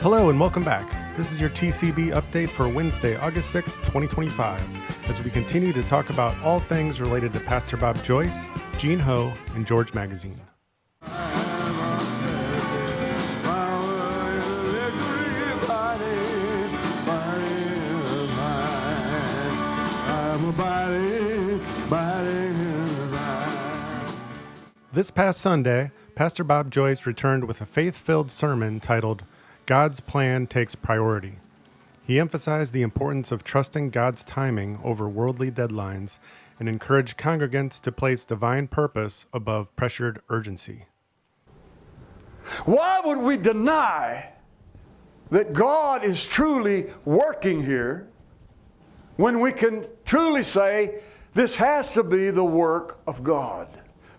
Hello and welcome back. This is your TCB update for Wednesday, August 6, 2025, as we continue to talk about all things related to Pastor Bob Joyce, Gene Ho, and George Magazine. This past Sunday, Pastor Bob Joyce returned with a faith-filled sermon titled, God's Plan Takes Priority. He emphasized the importance of trusting God's timing over worldly deadlines and encouraged congregants to place divine purpose above pressured urgency. Why would we deny that God is truly working here when we can truly say this has to be the work of God?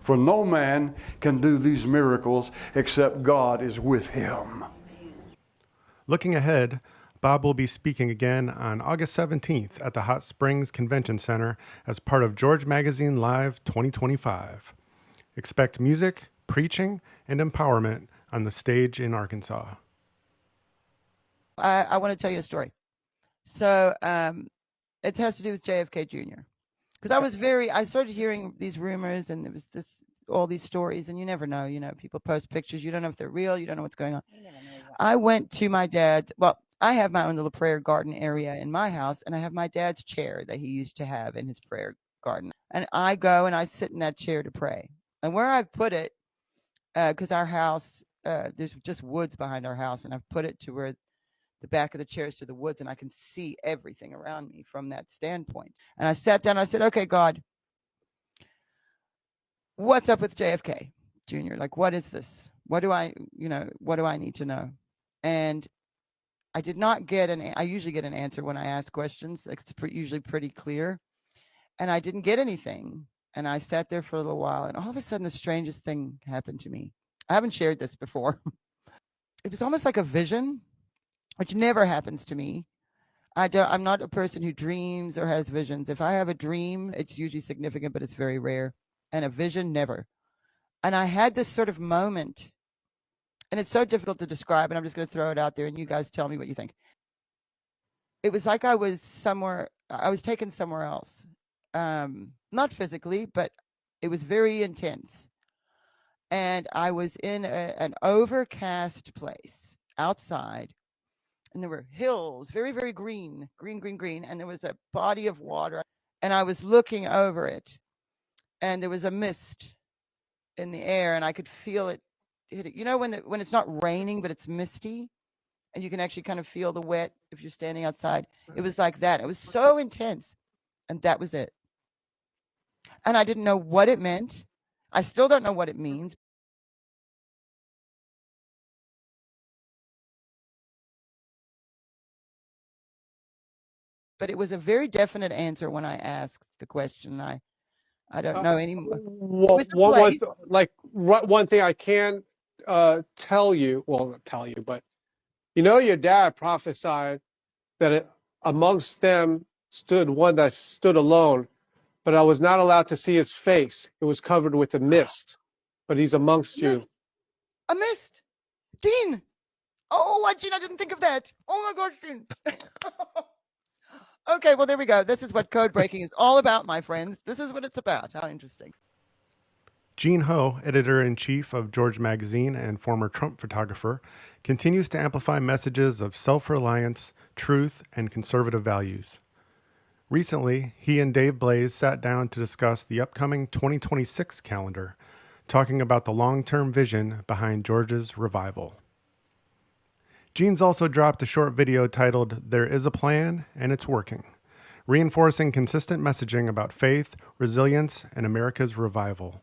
For no man can do these miracles except God is with him. Looking ahead, Bob will be speaking again on August 17th at the Hot Springs Convention Center as part of George Magazine Live 2025. Expect music, preaching, and empowerment on the stage in Arkansas. I want to tell you a story. So it has to do with JFK Jr. Because I started hearing these rumors and there was all these stories, and you never know, people post pictures. You don't know if they're real. You don't know what's going on. I went to my dad's. Well, I have my own little prayer garden area in my house, and I have my dad's chair that he used to have in his prayer garden. And I go and I sit in that chair to pray. And where I've put it, because our house, there's just woods behind our house, and I've put it to where the back of the chair is to the woods, and I can see everything around me from that standpoint. And I sat down, I said, okay, God, what's up with JFK Jr.? Like, what is this? What do I need to know? And I did not get I usually get an answer when I ask questions. Like, it's usually pretty clear. And I didn't get anything. And I sat there for a little while, and all of a sudden the strangest thing happened to me. I haven't shared this before. It was almost like a vision, which never happens to me. I'm not a person who dreams or has visions. If I have a dream, it's usually significant, but it's very rare. And a vision, never. And I had this sort of moment, and it's so difficult to describe, and I'm just going to throw it out there, and you guys tell me what you think. It was like I was taken somewhere else. Not physically, but it was very intense. And I was in an overcast place outside, and there were hills, very, very green, and there was a body of water, and I was looking over it, and there was a mist in the air, and I could feel it hit it. When it's not raining, but it's misty, and you can actually kind of feel the wet if you're standing outside. It was like that. It was so intense, and that was it. And I didn't know what it meant. I still don't know what it means. But it was a very definite answer when I asked the question. I don't know anymore. One thing I can tell you, well, not tell you, but your dad prophesied that amongst them stood one that stood alone, but I was not allowed to see his face. It was covered with a mist, but he's amongst you. A mist? Dean! Oh, Gene, I didn't think of that. Oh my gosh, Dean. Okay, well, there we go. This is what code breaking is all about, my friends. This is what it's about. How interesting. Gene Ho, editor-in-chief of George Magazine and former Trump photographer, continues to amplify messages of self-reliance, truth, and conservative values. Recently, he and Dave Blaze sat down to discuss the upcoming 2026 calendar, talking about the long-term vision behind George's revival. Gene's also dropped a short video titled, There is a Plan, and It's Working, reinforcing consistent messaging about faith, resilience, and America's revival.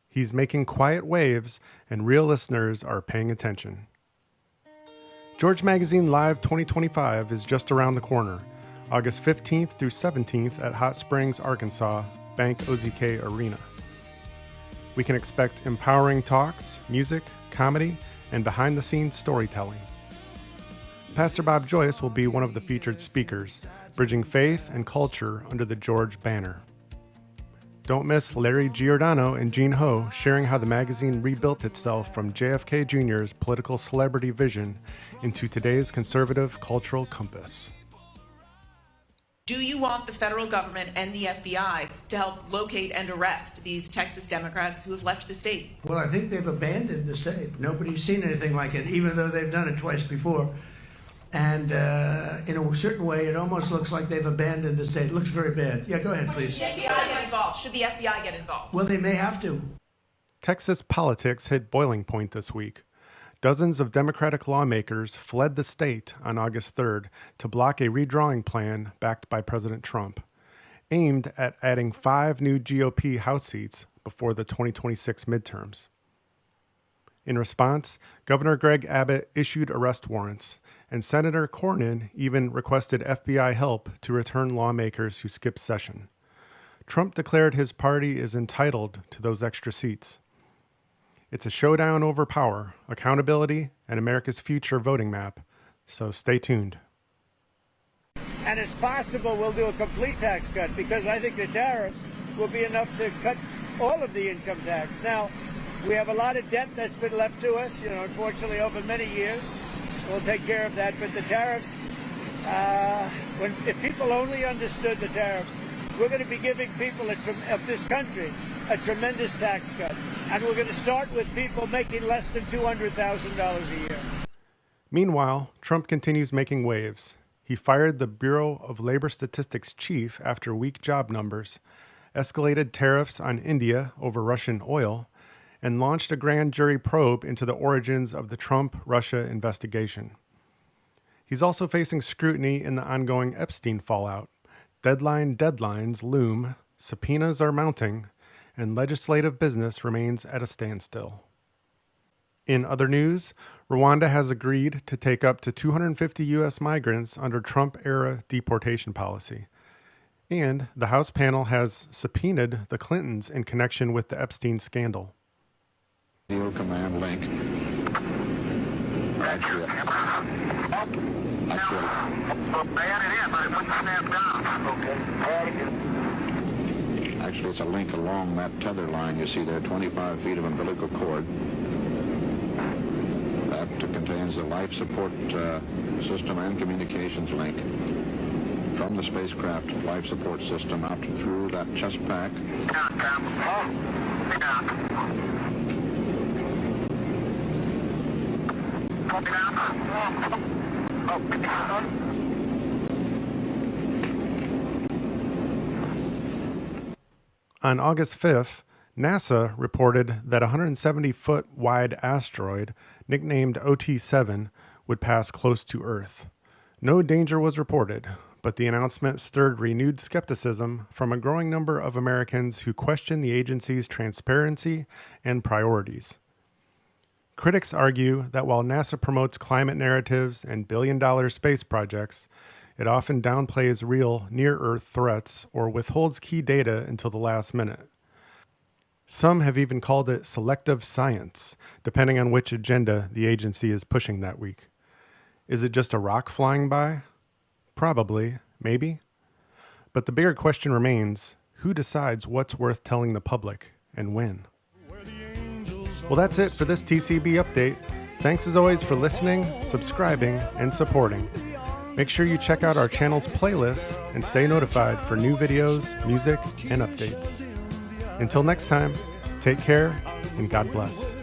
He's making quiet waves, and real listeners are paying attention. George Magazine Live 2025 is just around the corner, August 15th through 17th at Hot Springs, Arkansas, Bank OZK Arena. We can expect empowering talks, music, comedy, and behind-the-scenes storytelling. Pastor Bob Joyce will be one of the featured speakers, bridging faith and culture under the George banner. Don't miss Larry Giordano and Gene Ho sharing how the magazine rebuilt itself from JFK Jr.'s political celebrity vision into today's conservative cultural compass. Do you want the federal government and the FBI to help locate and arrest these Texas Democrats who have left the state? Well, I think they've abandoned the state. Nobody's seen anything like it, even though they've done it twice before. And in a certain way, it almost looks like they've abandoned the state. It looks very bad. Yeah, go ahead, please. Should the FBI get involved? Should the FBI get involved? Well, they may have to. Texas politics hit boiling point this week. Dozens of Democratic lawmakers fled the state on August 3rd to block a redrawing plan backed by President Trump, aimed at adding 5 new GOP House seats before the 2026 midterms. In response, Governor Greg Abbott issued arrest warrants, and Senator Cornyn even requested FBI help to return lawmakers who skipped session. Trump declared his party is entitled to those extra seats. It's a showdown over power, accountability, and America's future voting map, so stay tuned. And it's possible we'll do a complete tax cut because I think the tariffs will be enough to cut all of the income tax. Now, we have a lot of debt that's been left to us, unfortunately over many years. We'll take care of that, but the tariffs, if people only understood the tariffs, we're going to be giving people of this country a tremendous tax cut. And we're going to start with people making less than $200,000 a year. Meanwhile, Trump continues making waves. He fired the Bureau of Labor Statistics chief after weak job numbers, escalated tariffs on India over Russian oil, and launched a grand jury probe into the origins of the Trump-Russia investigation. He's also facing scrutiny in the ongoing Epstein fallout. Deadlines loom, subpoenas are mounting, and legislative business remains at a standstill. In other news, Rwanda has agreed to take up to 250 U.S. migrants under Trump-era deportation policy. And the House panel has subpoenaed the Clintons in connection with the Epstein scandal. Your command link. That's it. That's it. Add it in, but it wouldn't snap down. Okay. Add it in. Actually, it's a link along that tether line you see there, 25 feet of umbilical cord. That contains the life support system and communications link from the spacecraft life support system out through that chest pack. On August 5th, NASA reported that a 170-foot wide asteroid, nicknamed OT-7, would pass close to Earth. No danger was reported, but the announcement stirred renewed skepticism from a growing number of Americans who question the agency's transparency and priorities. Critics argue that while NASA promotes climate narratives and billion-dollar space projects, it often downplays real near-Earth threats or withholds key data until the last minute. Some have even called it selective science, depending on which agenda the agency is pushing that week. Is it just a rock flying by? Probably, maybe. But the bigger question remains, who decides what's worth telling the public and when? Well, that's it for this TCB update. Thanks as always for listening, subscribing, and supporting. Make sure you check out our channel's playlists and stay notified for new videos, music, and updates. Until next time, take care and God bless.